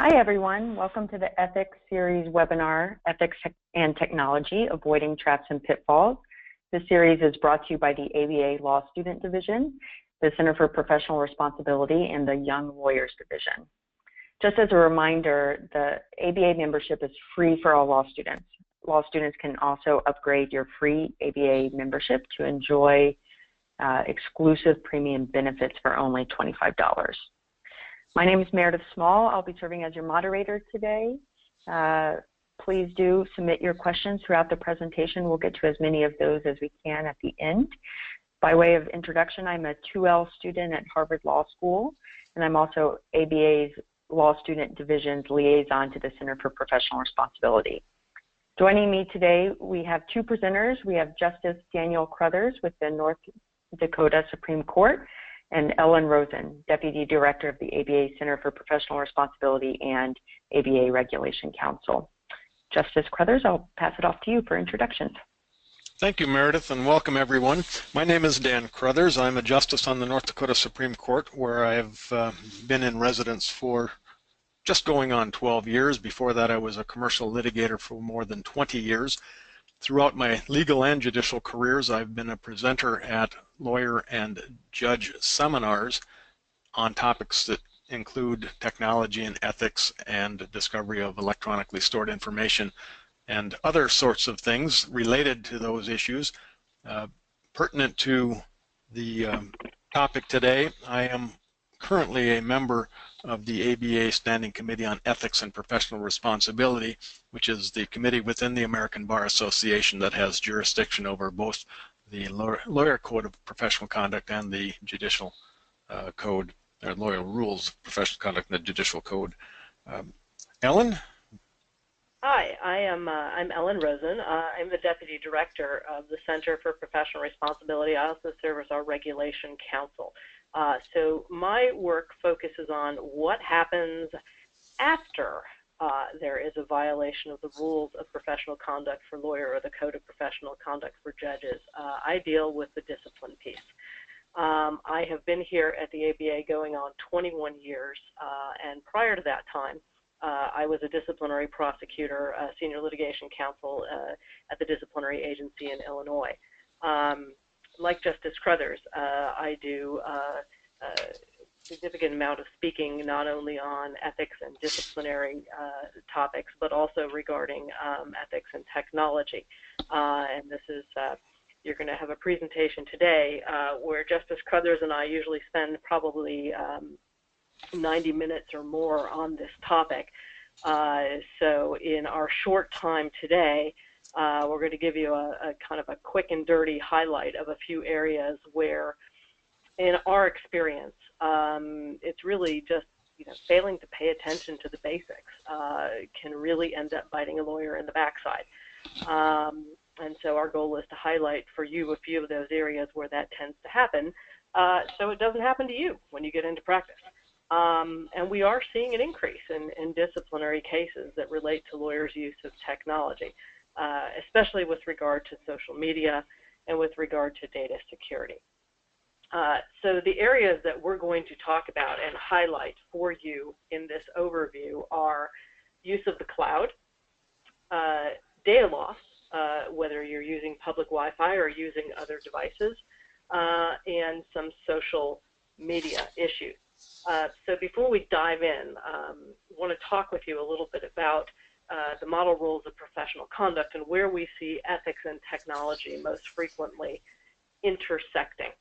Hi, everyone. Welcome to the Ethics Series webinar, Ethics and Technology, Avoiding Traps and Pitfalls. This series is brought to you by the ABA Law Student Division, the Center for Professional Responsibility, and the Young Lawyers Division. Just as a reminder, the ABA membership is free for all law students. Law students can also upgrade your free ABA membership to enjoy exclusive premium benefits for only $25. My name is Meredith Small. I'll be serving as your moderator today. Please do submit your questions throughout the presentation. We'll get to as many of those as we can at the end. By way of introduction, I'm a 2L student at Harvard Law School, and I'm also ABA's Law Student Division's liaison to the Center for Professional Responsibility. Joining me today, we have two presenters. We have Justice Daniel Crothers with the North Dakota Supreme Court, and Ellyn Rosen, Deputy Director of the ABA Center for Professional Responsibility and ABA Regulation Counsel. Justice Crothers, I'll pass it off to you for introductions. Thank you, Meredith, and welcome everyone. My name is Dan Crothers. I'm a justice on the North Dakota Supreme Court, where I've been in residence for just going on 12 years. Before that, I was a commercial litigator for more than 20 years. Throughout my legal and judicial careers, I've been a presenter at lawyer and judge seminars on topics that include technology and ethics and discovery of electronically stored information and other sorts of things related to those issues. Pertinent to the topic today, I am currently a member of the ABA Standing Committee on Ethics and Professional Responsibility, which is the committee within the American Bar Association that has jurisdiction over both the Lawyer Code of Professional Conduct and the Judicial Code, or Lawyer Rules of Professional Conduct and the Judicial Code. Ellyn? Hi, I'm Ellyn Rosen. I'm the Deputy Director of the Center for Professional Responsibility. I also serve as our Regulation Counsel. So my work focuses on what happens after there is a violation of the rules of professional conduct for lawyer or the Code of Professional Conduct for judges. I deal with the discipline piece. I have been here at the ABA going on 21 years, and prior to that time, I was a disciplinary prosecutor, senior litigation counsel at the disciplinary agency in Illinois. Like Justice Crothers, I do a significant amount of speaking not only on ethics and disciplinary topics, but also regarding ethics and technology. And this is, you're going to have a presentation today where Justice Crothers and I usually spend probably 90 minutes or more on this topic. So in our short time today, we're going to give you a kind of a quick and dirty highlight of a few areas where, in our experience, it's really just failing to pay attention to the basics can really end up biting a lawyer in the backside. And so our goal is to highlight for you a few of those areas where that tends to happen, so it doesn't happen to you when you get into practice. And we are seeing an increase in disciplinary cases that relate to lawyers' use of technology, especially with regard to social media and with regard to data security. So the areas that we're going to talk about and highlight for you in this overview are use of the cloud, data loss, whether you're using public Wi-Fi or using other devices, and some social media issues. So before we dive in, I want to talk with you a little bit about the model rules of professional conduct and where we see ethics and technology most frequently intersecting.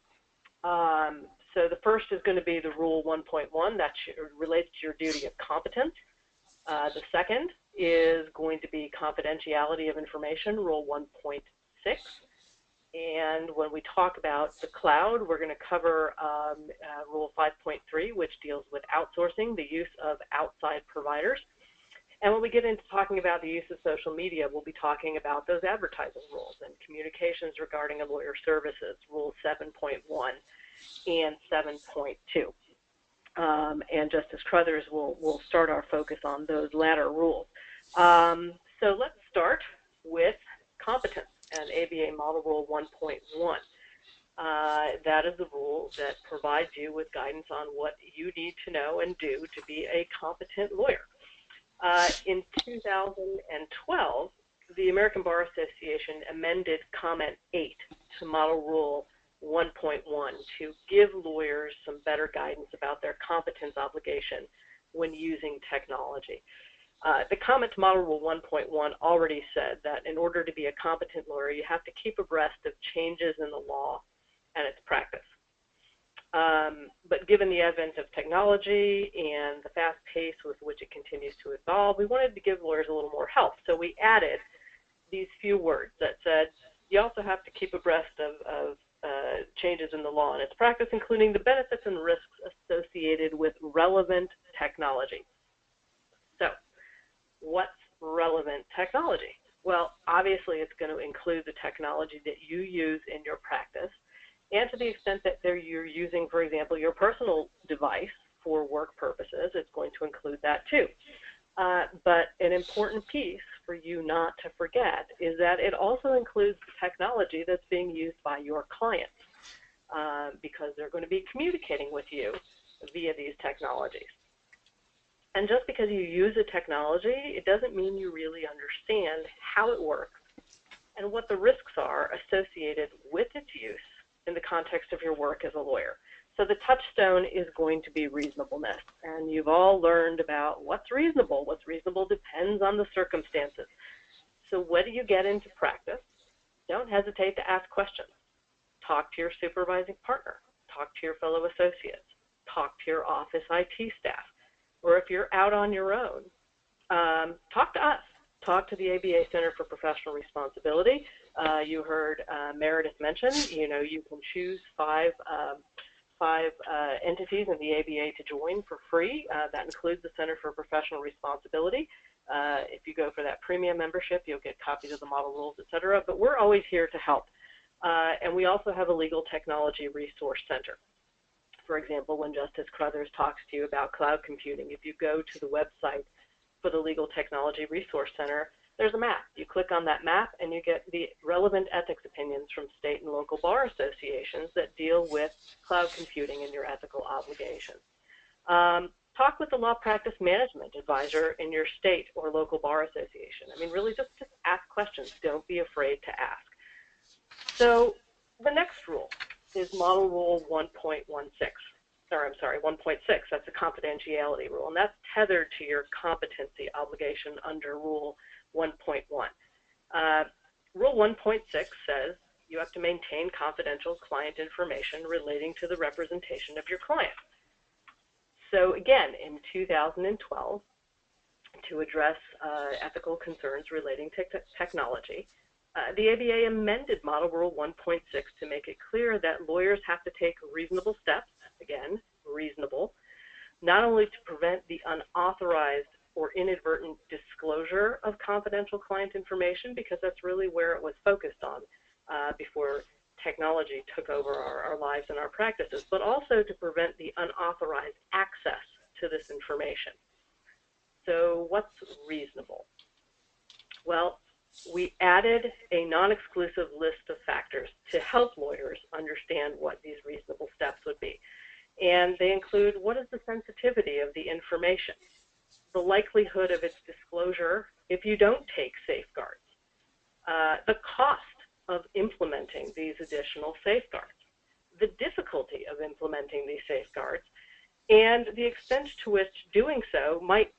So the first is going to be the Rule 1.1 that relates to your duty of competence. The second is going to be confidentiality of information, Rule 1.6. And when we talk about the cloud, we're going to cover Rule 5.3, which deals with outsourcing, the use of outside providers. And when we get into talking about the use of social media, we'll be talking about those advertising rules and communications regarding a lawyer's services, Rule 7.1 and 7.2. And Justice Crothers will start our focus on those latter rules. So let's start with competence and ABA Model Rule 1.1. That is the rule that provides you with guidance on what you need to know and do to be a competent lawyer. In 2012, the American Bar Association amended Comment 8 to Model Rule 1.1 to give lawyers some better guidance about their competence obligation when using technology. The comment to Model Rule 1.1 already said that in order to be a competent lawyer, you have to keep abreast of changes in the law and its practice. But given the advent of technology and the fast pace with which it continues to evolve, we wanted to give lawyers a little more help. So we added these few words that said, you also have to keep abreast of changes in the law and its practice, including the benefits and risks associated with relevant technology. So what's relevant technology? Well, obviously it's going to include the technology that you use in your practice, and to the extent that you're using, for example, your personal device for work purposes, it's going to include that too. But an important piece for you not to forget is that it also includes the technology that's being used by your clients, because they're going to be communicating with you via these technologies. And just because you use a technology, it doesn't mean you really understand how it works and what the risks are associated with its use in the context of your work as a lawyer. So the touchstone is going to be reasonableness. And you've all learned about what's reasonable. What's reasonable depends on the circumstances. So when you get into practice, don't hesitate to ask questions. Talk to your supervising partner. Talk to your fellow associates. Talk to your office IT staff. Or if you're out on your own, talk to us. Talk to the ABA Center for Professional Responsibility. You heard Meredith mention, you can choose five entities in the ABA to join for free. That includes the Center for Professional Responsibility. If you go for that premium membership, you'll get copies of the model rules, et cetera. But we're always here to help. And we also have a legal technology resource center. For example, when Justice Crothers talks to you about cloud computing, if you go to the website for the Legal Technology Resource Center, there's a map. You click on that map and you get the relevant ethics opinions from state and local bar associations that deal with cloud computing and your ethical obligations. Talk with the law practice management advisor in your state or local bar association. I mean, really just ask questions. Don't be afraid to ask. So the next rule is Model Rule 1.6. That's a confidentiality rule, and that's tethered to your competency obligation under Rule 1.1. Rule 1.6 says you have to maintain confidential client information relating to the representation of your client. So again, in 2012, to address ethical concerns relating to technology, the ABA amended Model Rule 1.6 to make it clear that lawyers have to take reasonable steps, again, reasonable, not only to prevent the unauthorized or inadvertent disclosure of confidential client information, because that's really where it was focused on before technology took over our lives and our practices, but also to prevent the unauthorized access to this information. So what's reasonable? Well, we added a non-exclusive list of factors to help lawyers understand what these reasonable steps would be. And they include, what is the sensitivity of the information, the likelihood of its disclosure if you don't take safeguards, the cost of implementing these additional safeguards, the difficulty of implementing these safeguards, and the extent to which doing so might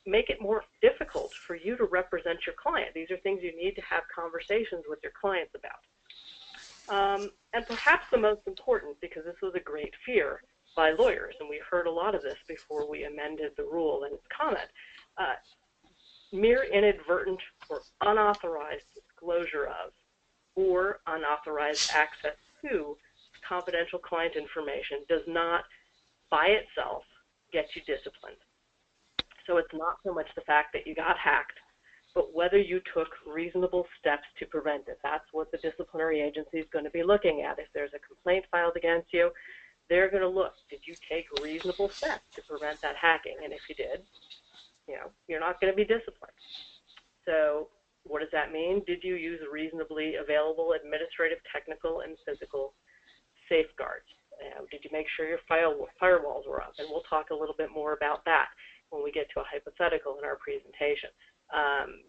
make it more difficult for you to represent your client. These are things you need to have conversations with your clients about. And perhaps the most important, because this was a great fear by lawyers, and we heard a lot of this before we amended the rule and its comment, mere inadvertent or unauthorized disclosure of or unauthorized access to confidential client information does not by itself get you disciplined. So it's not so much the fact that you got hacked, but whether you took reasonable steps to prevent it. That's what the disciplinary agency is going to be looking at. If there's a complaint filed against you, they're going to look, did you take reasonable steps to prevent that hacking? And if you did, you're not going to be disciplined. So what does that mean? Did you use reasonably available administrative, technical, and physical safeguards? Did you make sure your firewalls were up? And we'll talk a little bit more about that. when we get to a hypothetical in our presentation.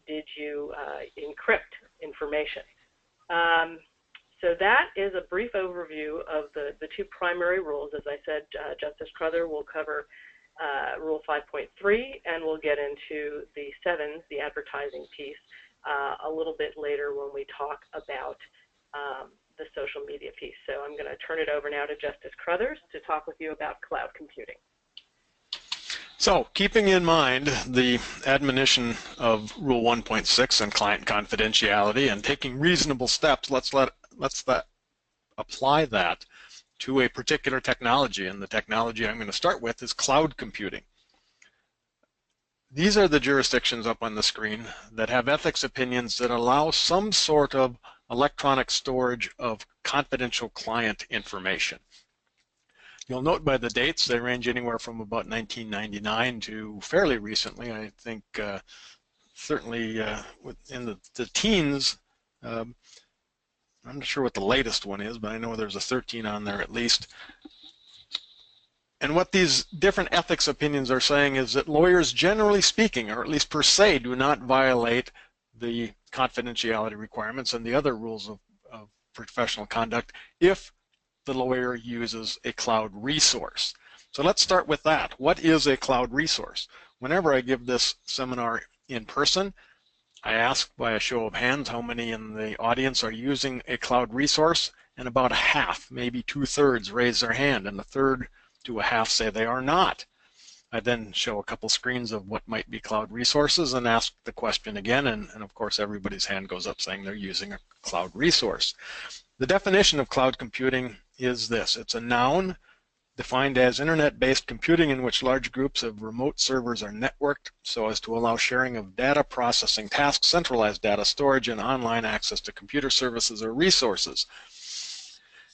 Did you encrypt information? So that is a brief overview of the two primary rules. As I said, Justice Crothers will cover Rule 5.3, and we'll get into the 7, the advertising piece, a little bit later when we talk about the social media piece. So I'm going to turn it over now to Justice Crothers to talk with you about cloud computing. So, keeping in mind the admonition of Rule 1.6 and client confidentiality and taking reasonable steps, let's apply that to a particular technology. And the technology I'm going to start with is cloud computing. These are the jurisdictions up on the screen that have ethics opinions that allow some sort of electronic storage of confidential client information. You'll note by the dates they range anywhere from about 1999 to fairly recently. I think certainly in the teens. I'm not sure what the latest one is, but I know there's a 13 on there at least. And what these different ethics opinions are saying is that lawyers, generally speaking, or at least per se, do not violate the confidentiality requirements and the other rules of professional conduct if the lawyer uses a cloud resource. So let's start with that. What is a cloud resource? Whenever I give this seminar in person, I ask by a show of hands how many in the audience are using a cloud resource, and about a half, maybe 2/3, raise their hand, and a third to a half say they are not. I then show a couple screens of what might be cloud resources and ask the question again, and of course everybody's hand goes up saying they're using a cloud resource. The definition of cloud computing is this. It's a noun defined as internet-based computing in which large groups of remote servers are networked so as to allow sharing of data processing tasks, centralized data storage, and online access to computer services or resources.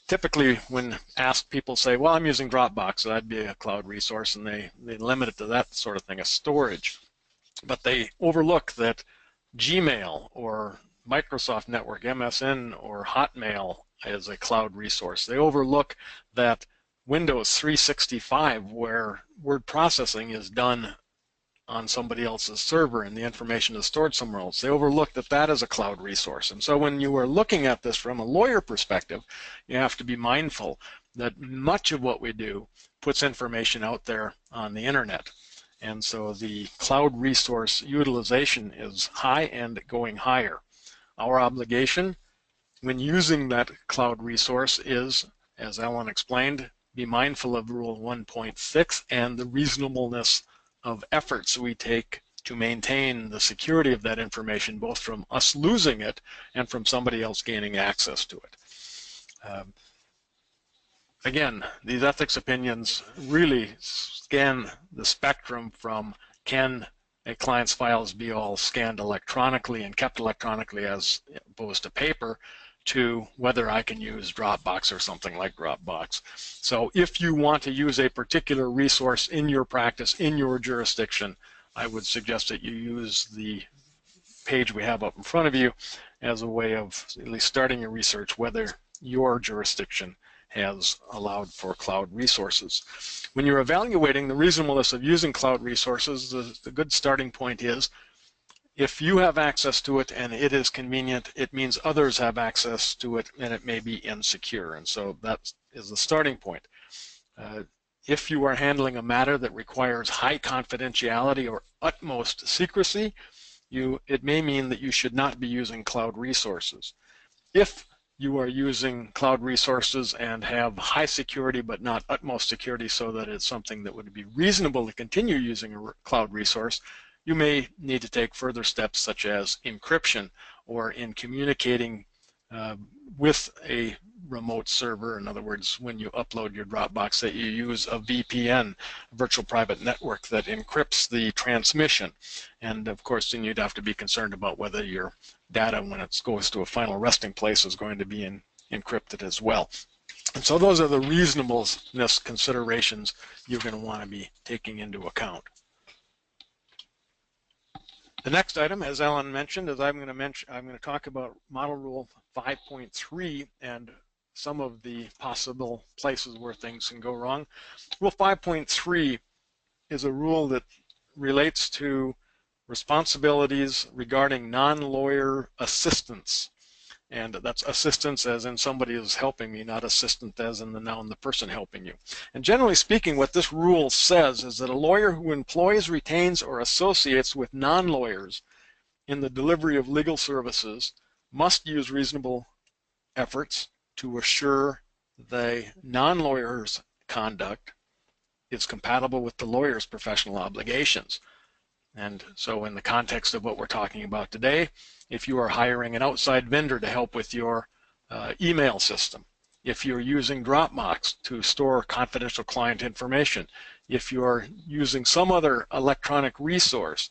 Typically, when asked, people say, well, I'm using Dropbox, so that'd be a cloud resource, and they limit it to that sort of thing as storage. But they overlook that Gmail or Microsoft Network, MSN, or Hotmail is a cloud resource. They overlook that Windows 365, where word processing is done on somebody else's server and the information is stored somewhere else. They overlook that that is a cloud resource. And so when you are looking at this from a lawyer perspective, you have to be mindful that much of what we do puts information out there on the internet. And so the cloud resource utilization is high and going higher. Our obligation when using that cloud resource is, as Ellyn explained, be mindful of Rule 1.6 and the reasonableness of efforts we take to maintain the security of that information, both from us losing it and from somebody else gaining access to it. Again, these ethics opinions really scan the spectrum from can a client's files be all scanned electronically and kept electronically as opposed to paper, to whether I can use Dropbox or something like Dropbox. So if you want to use a particular resource in your practice, in your jurisdiction, I would suggest that you use the page we have up in front of you as a way of at least starting your research whether your jurisdiction has allowed for cloud resources. When you're evaluating the reasonableness of using cloud resources, the good starting point is if you have access to it and it is convenient, it means others have access to it and it may be insecure. And so that is the starting point. If you are handling a matter that requires high confidentiality or utmost secrecy, it may mean that you should not be using cloud resources. If you are using cloud resources and have high security but not utmost security so that it's something that would be reasonable to continue using a cloud resource, you may need to take further steps such as encryption or in communicating with a remote server. In other words, when you upload your Dropbox, that you use a VPN, a virtual private network, that encrypts the transmission. And of course, then you'd have to be concerned about whether your data, when it goes to a final resting place, is going to be encrypted as well. And so those are the reasonableness considerations you're going to want to be taking into account. The next item, as Ellyn mentioned, is I'm going to talk about Model Rule 5.3 and some of the possible places where things can go wrong. Rule 5.3 is a rule that relates to responsibilities regarding non-lawyer assistance. And that's assistance as in somebody is helping me, not assistant as in the noun, the person helping you. And generally speaking, what this rule says is that a lawyer who employs, retains, or associates with non-lawyers in the delivery of legal services must use reasonable efforts to assure the non-lawyer's conduct is compatible with the lawyer's professional obligations. And so in the context of what we're talking about today, if you are hiring an outside vendor to help with your email system, if you're using Dropbox to store confidential client information, if you're using some other electronic resource,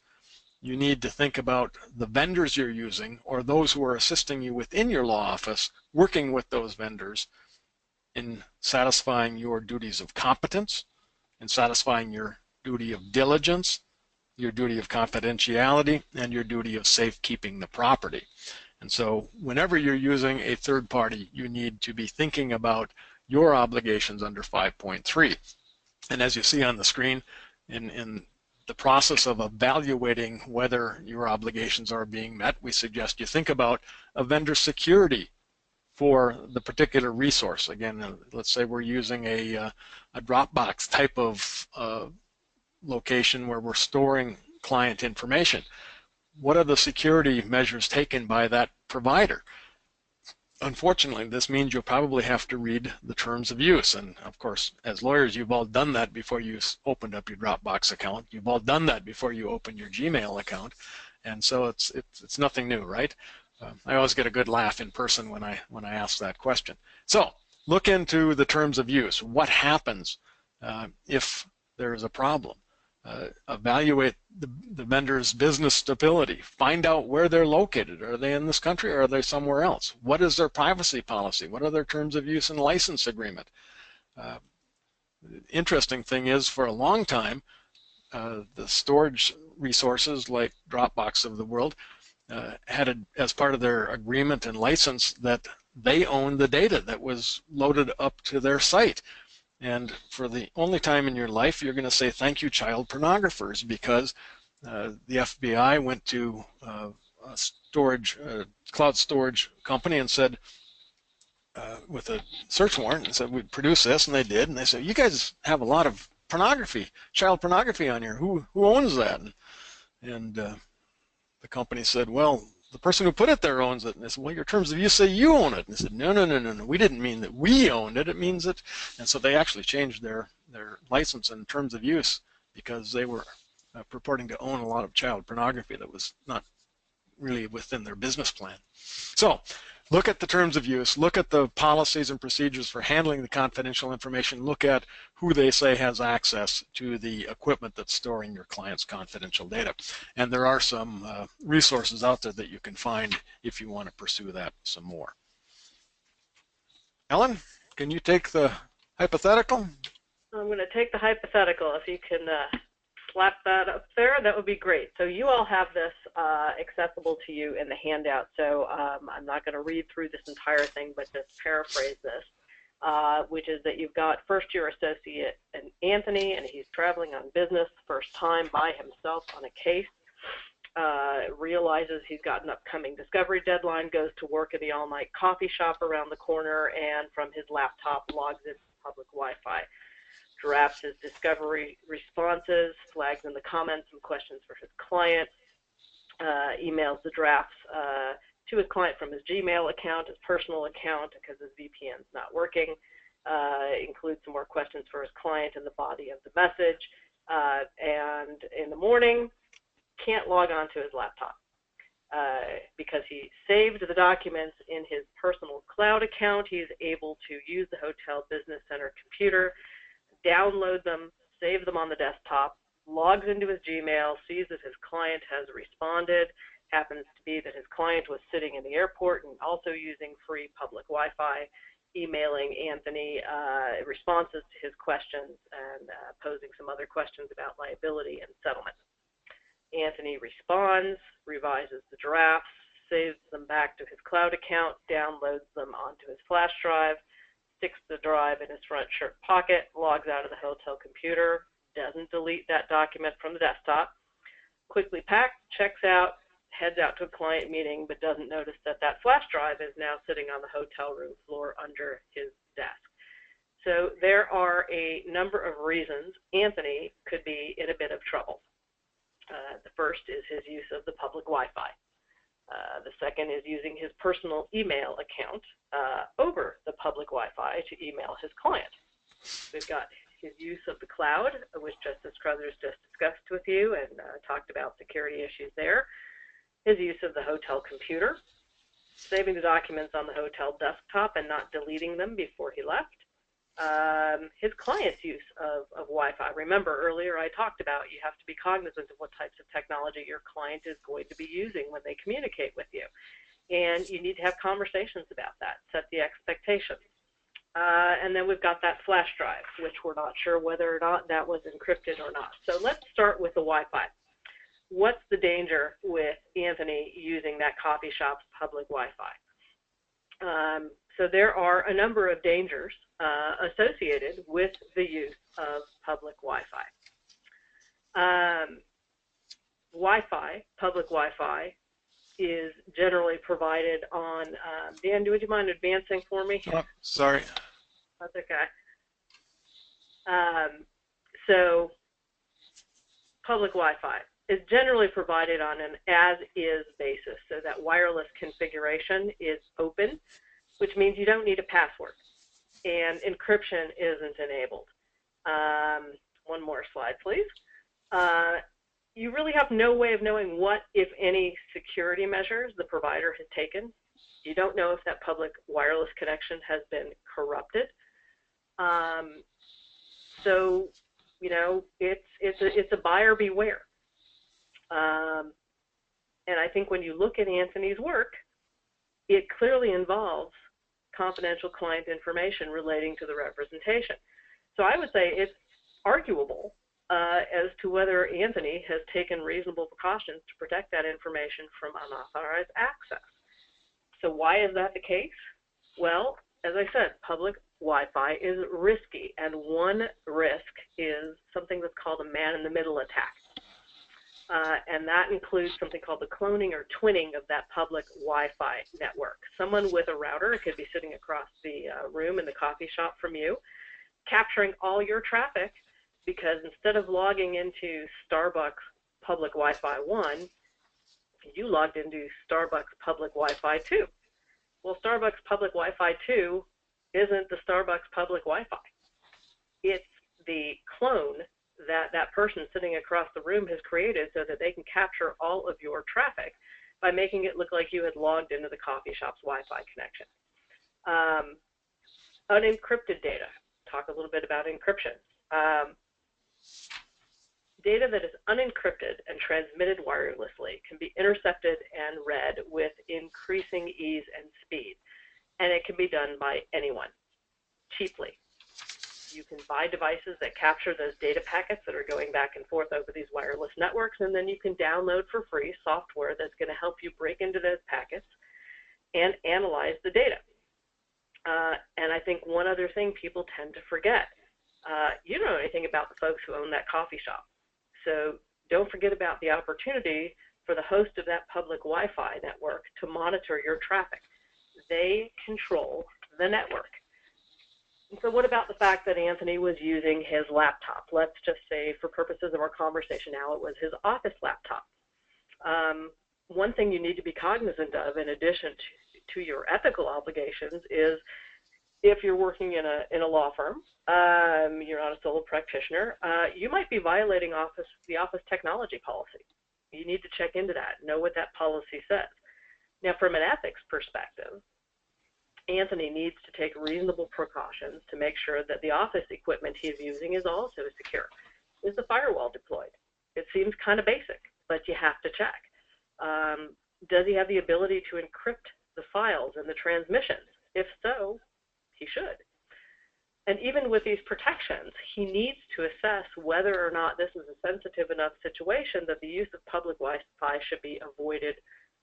you need to think about the vendors you're using or those who are assisting you within your law office, working with those vendors in satisfying your duties of competence, in satisfying your duty of diligence, your duty of confidentiality, and your duty of safekeeping the property. And so whenever you're using a third party, you need to be thinking about your obligations under 5.3. And as you see on the screen, in the process of evaluating whether your obligations are being met, we suggest you think about a vendor security for the particular resource. Again, let's say we're using a Dropbox type of location where we're storing client information. What are the security measures taken by that provider? Unfortunately, this means you'll probably have to read the terms of use. And of course, as lawyers, you've all done that before you opened up your Dropbox account. You've all done that before you open your Gmail account. And so it's nothing new, right? I always get a good laugh in person when I ask that question. So look into the terms of use. What happens if there is a problem? Evaluate the vendor's business stability. Find out where they're located. Are they in this country or are they somewhere else? What is their privacy policy? What are their terms of use and license agreement? The interesting thing is, for a long time, the storage resources like Dropbox of the world had as part of their agreement and license that they owned the data that was loaded up to their site. And for the only time in your life, you're going to say, thank you, child pornographers, because the FBI went to a cloud storage company and said, with a search warrant, and said, we'd produce this, and they did. And they said, you guys have a lot of pornography, child pornography on here. Who owns that? And the company said, well, the person who put it there owns it. And they said, well, your terms of use say you own it. And they said, no, we didn't mean that we owned it. It means that, and so they actually changed their license and terms of use because they were purporting to own a lot of child pornography that was not really within their business plan. So look at the terms of use, look at the policies and procedures for handling the confidential information, look at who they say has access to the equipment that's storing your client's confidential data. And there are some resources out there that you can find if you want to pursue that some more. Ellyn, can you take the hypothetical? I'm going to take the hypothetical. If you can slap that up there, that would be great. So you all have this accessible to you in the handout. So I'm not going to read through this entire thing, but just paraphrase this, which is that you've got first-year associate Anthony, and he's traveling on business, first time by himself on a case, realizes he's got an upcoming discovery deadline, goes to work at the all-night coffee shop around the corner, and from his laptop logs into public Wi-Fi. Drafts his discovery responses, flags in the comments some questions for his client, emails the drafts to his client from his Gmail account, his personal account, because his VPN's not working, includes some more questions for his client in the body of the message, and in the morning, can't log on to his laptop because he saved the documents in his personal cloud account. He's able to use the Hotel Business Center computer, download them, save them on the desktop, logs into his Gmail, sees that his client has responded, happens to be that his client was sitting in the airport and also using free public Wi-Fi, emailing Anthony responses to his questions and posing some other questions about liability and settlement. Anthony responds, revises the drafts, saves them back to his cloud account, downloads them onto his flash drive, sticks the drive in his front shirt pocket, logs out of the hotel computer, doesn't delete that document from the desktop, quickly packs, checks out, heads out to a client meeting, but doesn't notice that that flash drive is now sitting on the hotel room floor under his desk. So there are a number of reasons Anthony could be in a bit of trouble. The first is his use of the public Wi-Fi. The second is using his personal email account over the public Wi-Fi to email his client. We've got his use of the cloud, which Justice Crothers just discussed with you and talked about security issues there. His use of the hotel computer, saving the documents on the hotel desktop and not deleting them before he left. His client's use of Wi-Fi. Remember, earlier I talked about you have to be cognizant of what types of technology your client is going to be using when they communicate with you. And you need to have conversations about that, set the expectations. And then we've got that flash drive, which we're not sure whether or not that was encrypted or not. So let's start with the Wi-Fi. What's the danger with Anthony using that coffee shop's public Wi-Fi? So there are a number of dangers associated with the use of public Wi-Fi. Wi-Fi, public Wi-Fi, is generally provided on, Dan, would you mind advancing for me? Oh, sorry. That's okay. So public Wi-Fi is generally provided on an as-is basis, so that wireless configuration is open, which means you don't need a password, and encryption isn't enabled. One more slide, please. You really have no way of knowing what, if any, security measures the provider has taken. You don't know if that public wireless connection has been corrupted. So, you know, it's a buyer beware. And I think when you look at Anthony's work, it clearly involves confidential client information relating to the representation. So I would say it's arguable as to whether Anthony has taken reasonable precautions to protect that information from unauthorized access. So why is that the case? Well, as I said, public Wi-Fi is risky, and one risk is something that's called a man-in-the-middle attack. And that includes something called the cloning or twinning of that public Wi-Fi network. Someone with a router could be sitting across the room in the coffee shop from you, capturing all your traffic, because instead of logging into Starbucks public Wi-Fi 1, you logged into Starbucks public Wi-Fi 2. Well, Starbucks public Wi-Fi 2 isn't the Starbucks public Wi-Fi. It's the clone that that person sitting across the room has created so that they can capture all of your traffic by making it look like you had logged into the coffee shop's Wi-Fi connection. Unencrypted data. Talk a little bit about encryption. Data that is unencrypted and transmitted wirelessly can be intercepted and read with increasing ease and speed, and it can be done by anyone, cheaply. You can buy devices that capture those data packets that are going back and forth over these wireless networks, and then you can download for free software that's going to help you break into those packets and analyze the data. And I think one other thing people tend to forget, you don't know anything about the folks who own that coffee shop. So don't forget about the opportunity for the host of that public Wi-Fi network to monitor your traffic. They control the network. And so what about the fact that Anthony was using his laptop? Let's just say, for purposes of our conversation now, it was his office laptop. One thing you need to be cognizant of, in addition to your ethical obligations, is if you're working in a law firm, you're not a solo practitioner, you might be violating the office technology policy. You need to check into that, know what that policy says. Now, from an ethics perspective, Anthony needs to take reasonable precautions to make sure that the office equipment he's using is also secure. Is the firewall deployed? It seems kind of basic, but you have to check. Does he have the ability to encrypt the files and the transmissions? If so, he should. And even with these protections, he needs to assess whether or not this is a sensitive enough situation that the use of public Wi-Fi should be avoided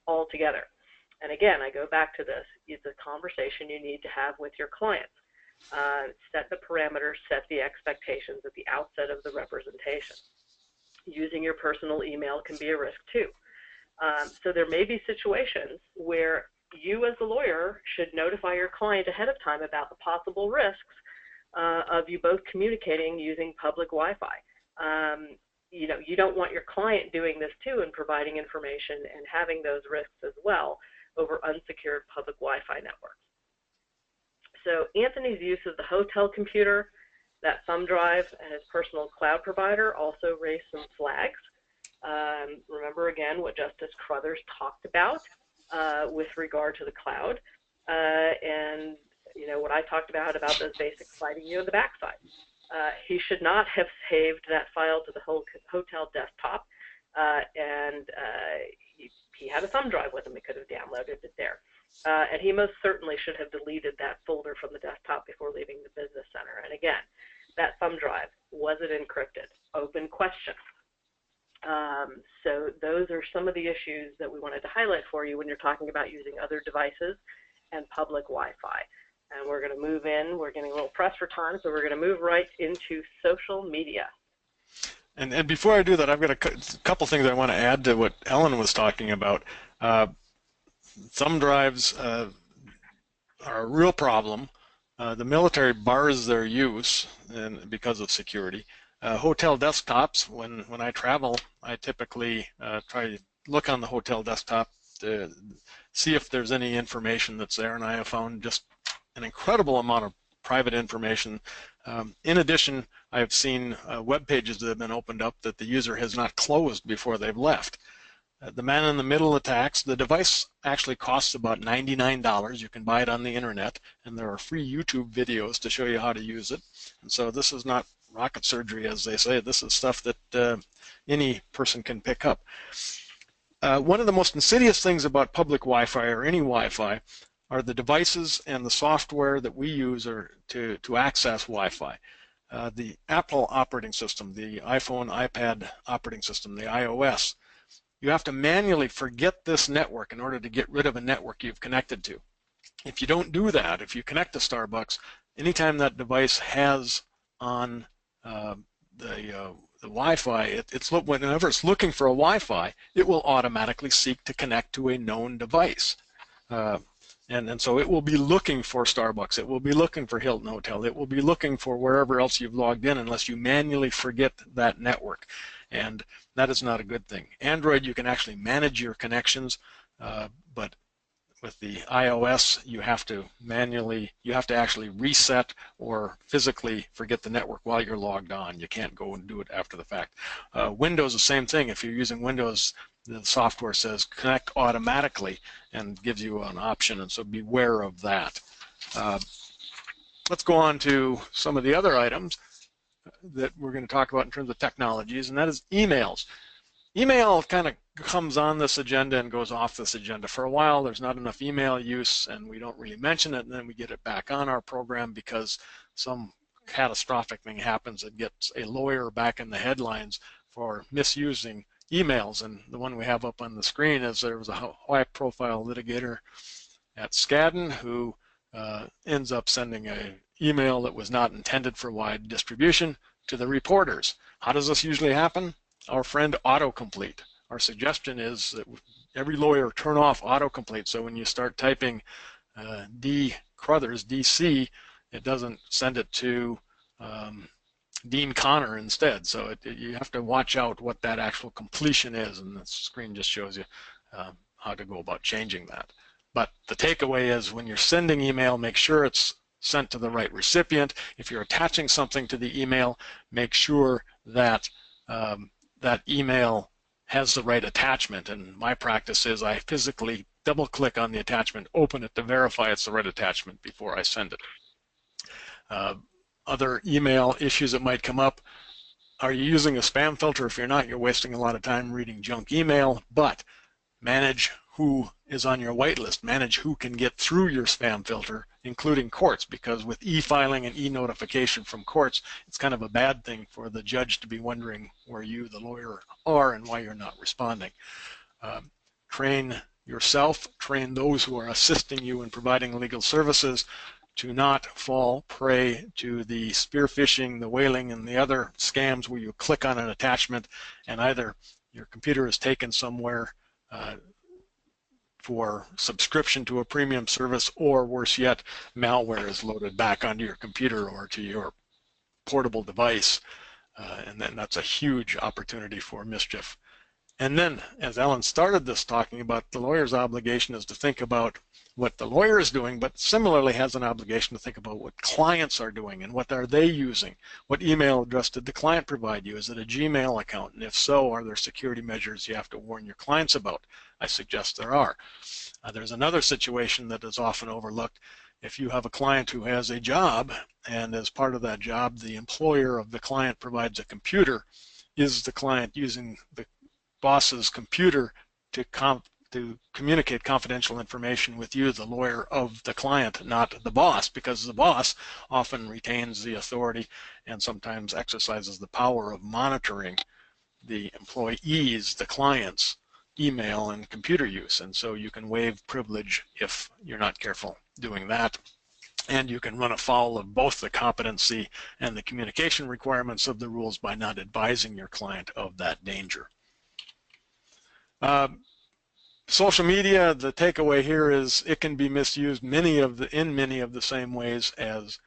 altogether. And again, I go back to this. It's a conversation you need to have with your clients. Set the parameters, set the expectations at the outset of the representation. Using your personal email can be a risk too. So there may be situations where you as the lawyer should notify your client ahead of time about the possible risks of you both communicating using public Wi-Fi. You know, you don't want your client doing this too and providing information and having those risks as well over unsecured public Wi-Fi networks. So Anthony's use of the hotel computer, that thumb drive, and his personal cloud provider also raised some flags. Remember again what Justice Crothers talked about with regard to the cloud, and you know what I talked about those basic sliding view of the backside. He should not have saved that file to the hotel desktop, and he had a thumb drive with him. He could have downloaded it there. And he most certainly should have deleted that folder from the desktop before leaving the business center. And again, that thumb drive, was it encrypted? Open question. So those are some of the issues that we wanted to highlight for you when you're talking about using other devices and public Wi-Fi. And we're going to move in. We're getting a little pressed for time, so we're going to move right into social media. And before I do that, I've got a couple things I want to add to what Ellyn was talking about. Thumb drives are a real problem. The military bars their use because of security. Hotel desktops, when I travel, I typically try to look on the hotel desktop to see if there's any information that's there, and I have found just an incredible amount of private information. In addition, I have seen web pages that have been opened up that the user has not closed before they've left. The man in the middle attacks. The device actually costs about $99. You can buy it on the internet, and there are free YouTube videos to show you how to use it. And so this is not rocket surgery, as they say. This is stuff that any person can pick up. One of the most insidious things about public Wi-Fi or any Wi-Fi are the devices and the software that we use to access Wi-Fi. The Apple operating system, the iPhone, iPad operating system, the iOS, you have to manually forget this network in order to get rid of a network you've connected to. If you don't do that, if you connect to Starbucks, anytime that device has on the Wi-Fi, whenever it's looking for a Wi-Fi, it will automatically seek to connect to a known device. And so it will be looking for Starbucks, it will be looking for Hilton Hotel, it will be looking for wherever else you've logged in unless you manually forget that network. And that is not a good thing. Android, you can actually manage your connections, but with the iOS, you have to actually reset or physically forget the network while you're logged on. You can't go and do it after the fact. Windows, the same thing. If you're using Windows, the software says connect automatically and gives you an option, and so beware of that. Let's go on to some of the other items that we're going to talk about in terms of technologies, and that is emails. Email kind of comes on this agenda and goes off this agenda. For a while, there's not enough email use, and we don't really mention it, and then we get it back on our program because some catastrophic thing happens that gets a lawyer back in the headlines for misusing emails. And the one we have up on the screen is there was a high-profile litigator at Skadden who ends up sending an email that was not intended for wide distribution to the reporters. How does this usually happen? Our friend autocomplete. Our suggestion is that every lawyer turn off autocomplete, so when you start typing D. Crothers, DC, it doesn't send it to Dean Connor instead. So you have to watch out what that actual completion is, and the screen just shows you how to go about changing that. But the takeaway is when you're sending email, make sure it's sent to the right recipient. If you're attaching something to the email, make sure that that email has the right attachment. And my practice is I physically double-click on the attachment, open it to verify it's the right attachment before I send it. Other email issues that might come up: are you using a spam filter? If you're not, you're wasting a lot of time reading junk email. But manage who is on your whitelist. Manage who can get through your spam filter, including courts, because with e-filing and e-notification from courts, it's kind of a bad thing for the judge to be wondering where you, the lawyer, are and why you're not responding. Train yourself, train those who are assisting you in providing legal services to not fall prey to the spear phishing, the whaling, and the other scams where you click on an attachment and either your computer is taken somewhere for subscription to a premium service, or worse yet, malware is loaded back onto your computer or to your portable device, and then that's a huge opportunity for mischief. And then, as Ellyn started this talking about, the lawyer's obligation is to think about what the lawyer is doing, but similarly has an obligation to think about what clients are doing and what are they using. What email address did the client provide you? Is it a Gmail account? And if so, are there security measures you have to warn your clients about? I suggest there are. There's another situation that is often overlooked. If you have a client who has a job, and as part of that job, the employer of the client provides a computer, is the client using the boss's computer to communicate confidential information with you, the lawyer of the client, not the boss, because the boss often retains the authority and sometimes exercises the power of monitoring the employees, the client's email and computer use, and so you can waive privilege if you're not careful doing that. And you can run afoul of both the competency and the communication requirements of the rules by not advising your client of that danger. Social media, the takeaway here is it can be misused in many of the same ways as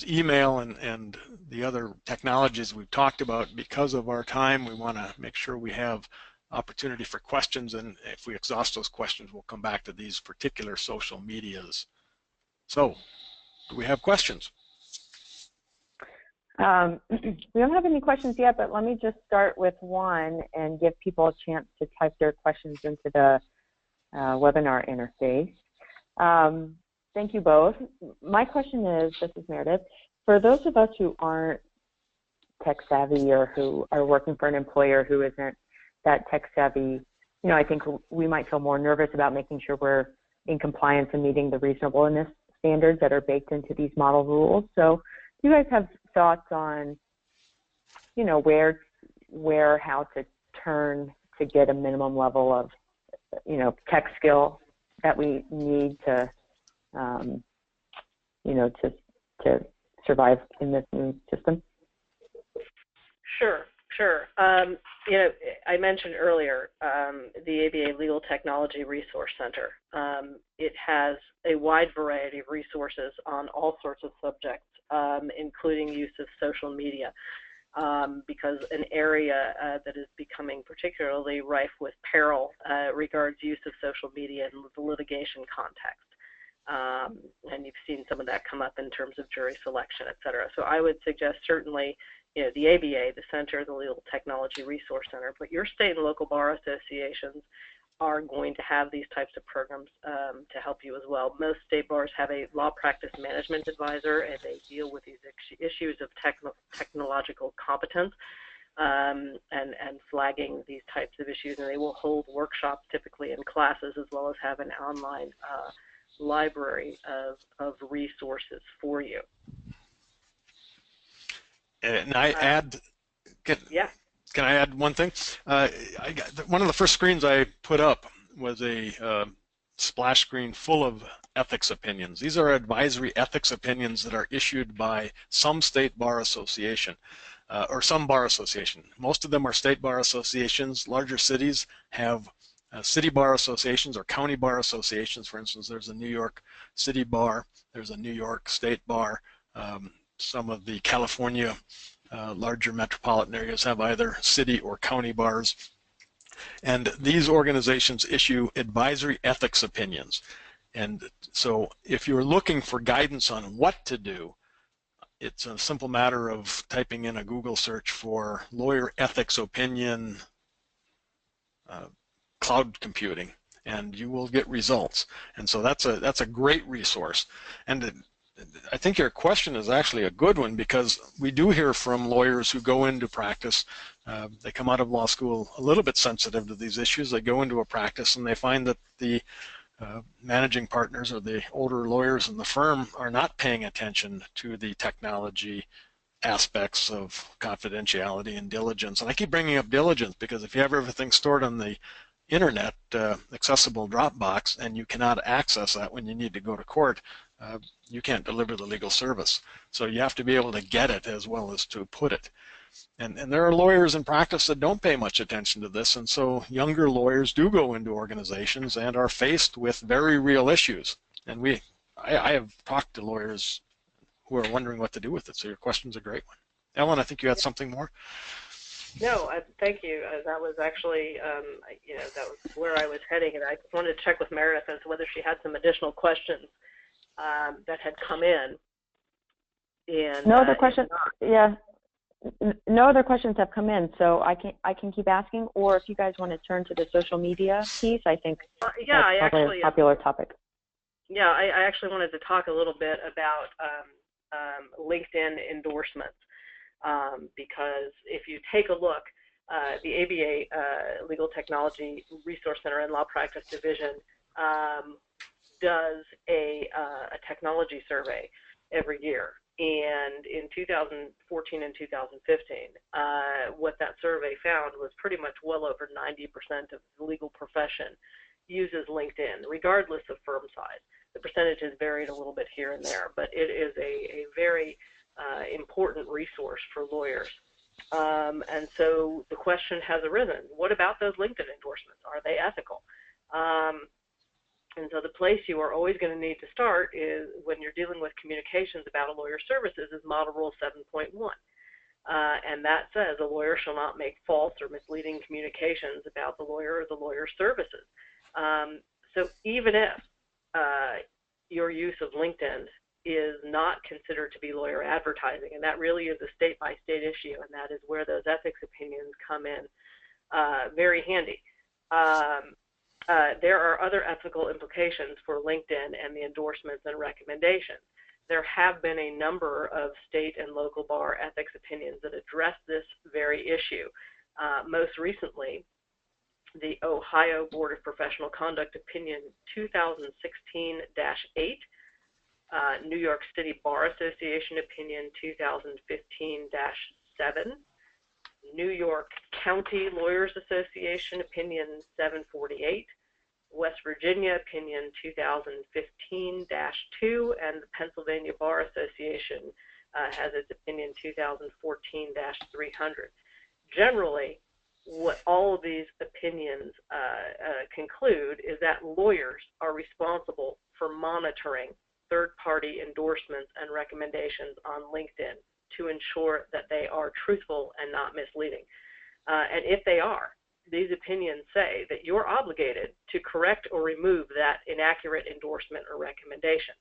email and the other technologies we've talked about. Because of our time, we want to make sure we have opportunity for questions, and if we exhaust those questions, we'll come back to these particular social medias. So, do we have questions? We don't have any questions yet, but let me just start with one and give people a chance to type their questions into the webinar interface. Thank you both. My question is, this is Meredith, for those of us who aren't tech savvy or who are working for an employer who isn't that tech savvy, you know, I think we might feel more nervous about making sure we're in compliance and meeting the reasonableness standards that are baked into these model rules. So do you guys have thoughts on, you know, how to turn to get a minimum level of, you know, tech skill that we need to, you know, to survive in this new system? Sure. You know, I mentioned earlier the ABA Legal Technology Resource Center. It has a wide variety of resources on all sorts of subjects, including use of social media, because an area that is becoming particularly rife with peril regards use of social media in the litigation context. And you've seen some of that come up in terms of jury selection, et cetera. So I would suggest certainly, you know, the ABA, the Center, the Legal Technology Resource Center, but your state and local bar associations are going to have these types of programs to help you as well. Most state bars have a law practice management advisor, and they deal with these issues of technological competence and flagging these types of issues, and they will hold workshops typically in classes, as well as have an online library of resources for you. And I add, can I add one thing? One of the first screens I put up was a splash screen full of ethics opinions. These are advisory ethics opinions that are issued by some state bar association or some bar association. Most of them are state bar associations. Larger cities have city bar associations or county bar associations. For instance, there's a New York City Bar, there's a New York State Bar. Some of the California larger metropolitan areas have either city or county bars. And these organizations issue advisory ethics opinions. And so if you're looking for guidance on what to do, it's a simple matter of typing in a Google search for lawyer ethics opinion cloud computing, and you will get results. And so that's a great resource. And I think your question is actually a good one, because we do hear from lawyers who go into practice. They come out of law school a little bit sensitive to these issues. They go into a practice and they find that the managing partners or the older lawyers in the firm are not paying attention to the technology aspects of confidentiality and diligence. And I keep bringing up diligence because if you have everything stored on the internet accessible Dropbox and you cannot access that when you need to go to court, you can't deliver the legal service. So you have to be able to get it as well as to put it. And there are lawyers in practice that don't pay much attention to this, and so younger lawyers do go into organizations and are faced with very real issues. And I have talked to lawyers who are wondering what to do with it, so your question's a great one. Ellyn, I think you had something more? No, thank you. That was actually, that was where I was heading, and I just wanted to check with Meredith as to whether she had some additional questions that had come in. And, no other questions. Yeah, no other questions have come in, so I can keep asking. Or if you guys want to turn to the social media piece, I think that's probably a popular topic. Yeah, I actually wanted to talk a little bit about LinkedIn endorsements. Because if you take a look, the ABA Legal Technology Resource Center and Law Practice Division does a technology survey every year. And in 2014 and 2015, what that survey found was pretty much well over 90% of the legal profession uses LinkedIn, regardless of firm size. The percentages varied a little bit here and there, but it is a very important resource for lawyers. And so the question has arisen, what about those LinkedIn endorsements? Are they ethical? And so the place you are always going to need to start is when you're dealing with communications about a lawyer's services is Model Rule 7.1. And that says a lawyer shall not make false or misleading communications about the lawyer or the lawyer's services. So even if your use of LinkedIn is not considered to be lawyer advertising, and that really is a state-by-state issue, and that is where those ethics opinions come in very handy. There are other ethical implications for LinkedIn and the endorsements and recommendations. There have been a number of state and local bar ethics opinions that address this very issue. Most recently, the Ohio Board of Professional Conduct Opinion 2016-8, New York City Bar Association Opinion 2015-7, New York County Lawyers Association Opinion 748, West Virginia Opinion 2015-2, and the Pennsylvania Bar Association has its opinion 2014-300. Generally, what all of these opinions conclude is that lawyers are responsible for monitoring third-party endorsements and recommendations on LinkedIn to ensure that they are truthful and not misleading. And if they are, these opinions say that you're obligated to correct or remove that inaccurate endorsement or recommendation.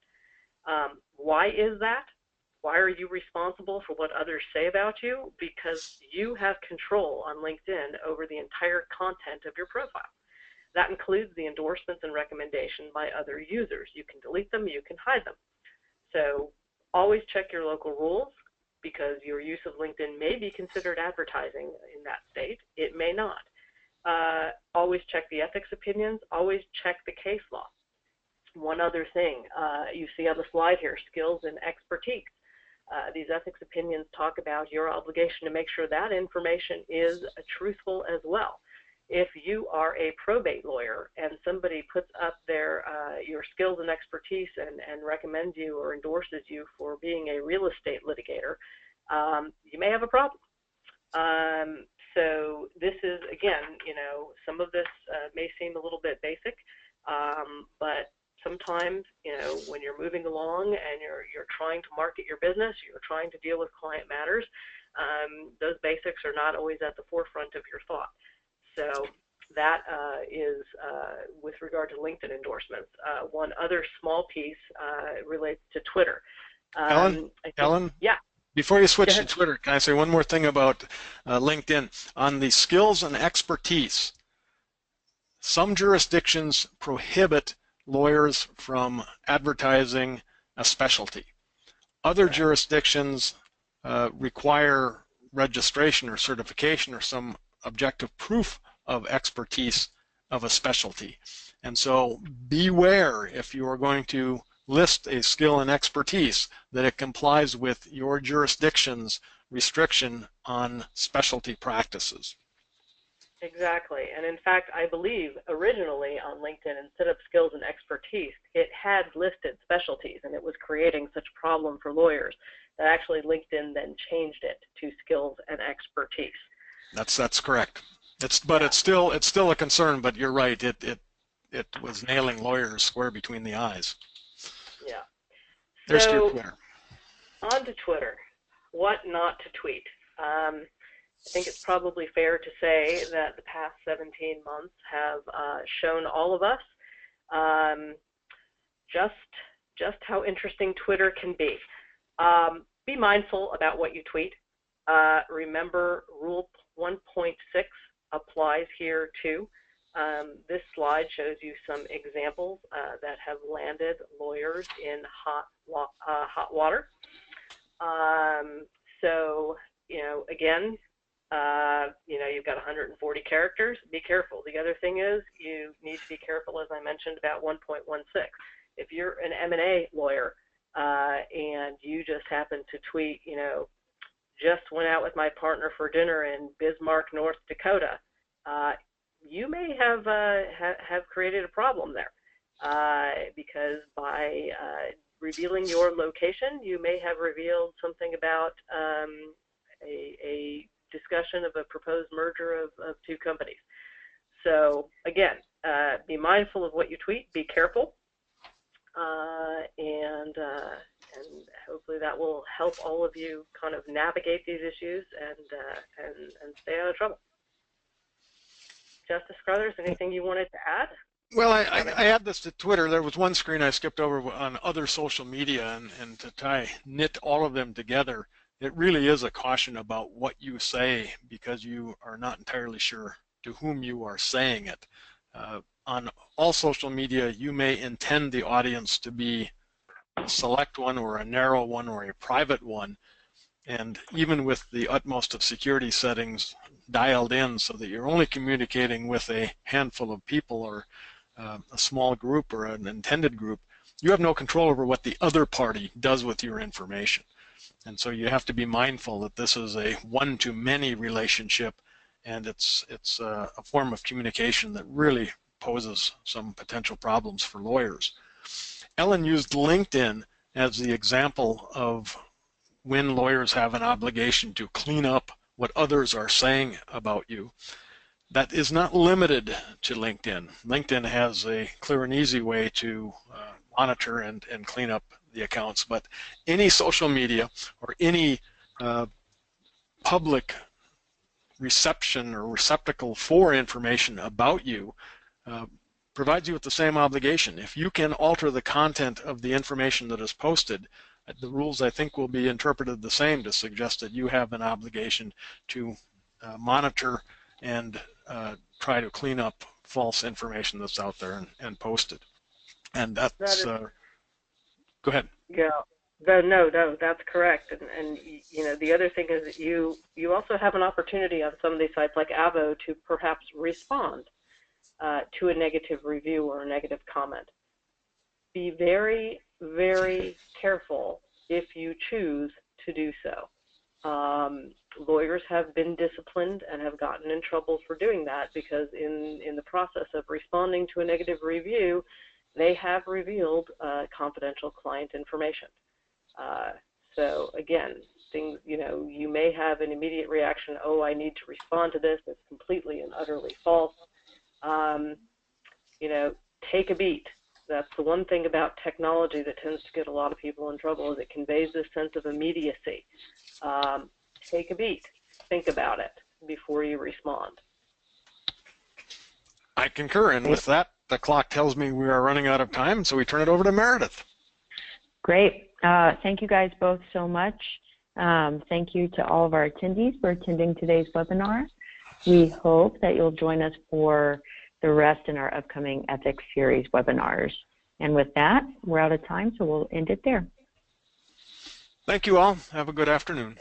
Why is that? Why are you responsible for what others say about you? Because you have control on LinkedIn over the entire content of your profile. That includes the endorsements and recommendation by other users. You can delete them, you can hide them. So always check your local rules, because your use of LinkedIn may be considered advertising in that state. It may not. Always check the ethics opinions. Always check the case law. One other thing you see on the slide here, skills and expertise. These ethics opinions talk about your obligation to make sure that information is truthful as well. If you are a probate lawyer and somebody puts up their your skills and expertise and recommends you or endorses you for being a real estate litigator, you may have a problem. So this is, again, some of this may seem a little bit basic, but sometimes, when you're moving along and you're trying to market your business, you're trying to deal with client matters, those basics are not always at the forefront of your thought. So that is with regard to LinkedIn endorsements. One other small piece relates to Twitter. Ellyn? Yeah. Before you switch to Twitter, can I say one more thing about LinkedIn? On the skills and expertise, some jurisdictions prohibit lawyers from advertising a specialty. Other jurisdictions require registration or certification or some objective proof of expertise of a specialty. And so beware, if you are going to list a skill and expertise, that it complies with your jurisdiction's restriction on specialty practices. Exactly. And in fact, I believe originally on LinkedIn, instead of skills and expertise, it had listed specialties, and it was creating such a problem for lawyers that actually LinkedIn then changed it to skills and expertise. That's correct. It's still a concern, but you're right. It was nailing lawyers square between the eyes. Yeah. There's So, your Twitter. On to Twitter. What not to tweet? I think it's probably fair to say that the past 17 months have shown all of us just how interesting Twitter can be. Be mindful about what you tweet. Remember, Rule 1.6 applies here too. This slide shows you some examples that have landed lawyers in hot water. So, again, you've got 140 characters. Be careful. The other thing is you need to be careful, as I mentioned, about 1.16. If you're an M&A lawyer and you just happen to tweet, just went out with my partner for dinner in Bismarck, North Dakota, you may have created a problem there because by revealing your location, you may have revealed something about a discussion of a proposed merger of two companies. So again, be mindful of what you tweet, be careful, and hopefully that will help all of you kind of navigate these issues and stay out of trouble. Justice Crothers, anything you wanted to add? Well, I add this to Twitter. There was one screen I skipped over on other social media, and to knit all of them together, it really is a caution about what you say because you are not entirely sure to whom you are saying it. On all social media, you may intend the audience to be a select one or a narrow one or a private one, and even with the utmost of security settings dialed in so that you're only communicating with a handful of people or a small group or an intended group, you have no control over what the other party does with your information. And so you have to be mindful that this is a one-to-many relationship, and it's a form of communication that really poses some potential problems for lawyers. Ellyn used LinkedIn as the example of when lawyers have an obligation to clean up what others are saying about you. That is not limited to LinkedIn. LinkedIn has a clear and easy way to monitor and clean up the accounts, but any social media or any public reception or receptacle for information about you provides you with the same obligation. If you can alter the content of the information that is posted, the rules, I think, will be interpreted the same to suggest that you have an obligation to monitor and try to clean up false information that's out there and posted. And that's, go ahead. Yeah, no, that's correct. And the other thing is that you also have an opportunity on some of these sites like Avo to perhaps respond to a negative review or a negative comment. Be very, very careful if you choose to do so. Lawyers have been disciplined and have gotten in trouble for doing that because in the process of responding to a negative review, they have revealed confidential client information. So again, things, you may have an immediate reaction, oh, I need to respond to this, it's completely and utterly false. Take a beat. That's the one thing about technology that tends to get a lot of people in trouble, is it conveys this sense of immediacy. Take a beat. Think about it before you respond. I concur, and with that, the clock tells me we are running out of time, so we turn it over to Meredith. Great. Thank you guys both so much. Thank you to all of our attendees for attending today's webinar. We hope that you'll join us for the rest in our upcoming ethics series webinars. And with that, we're out of time, so we'll end it there. Thank you all. Have a good afternoon.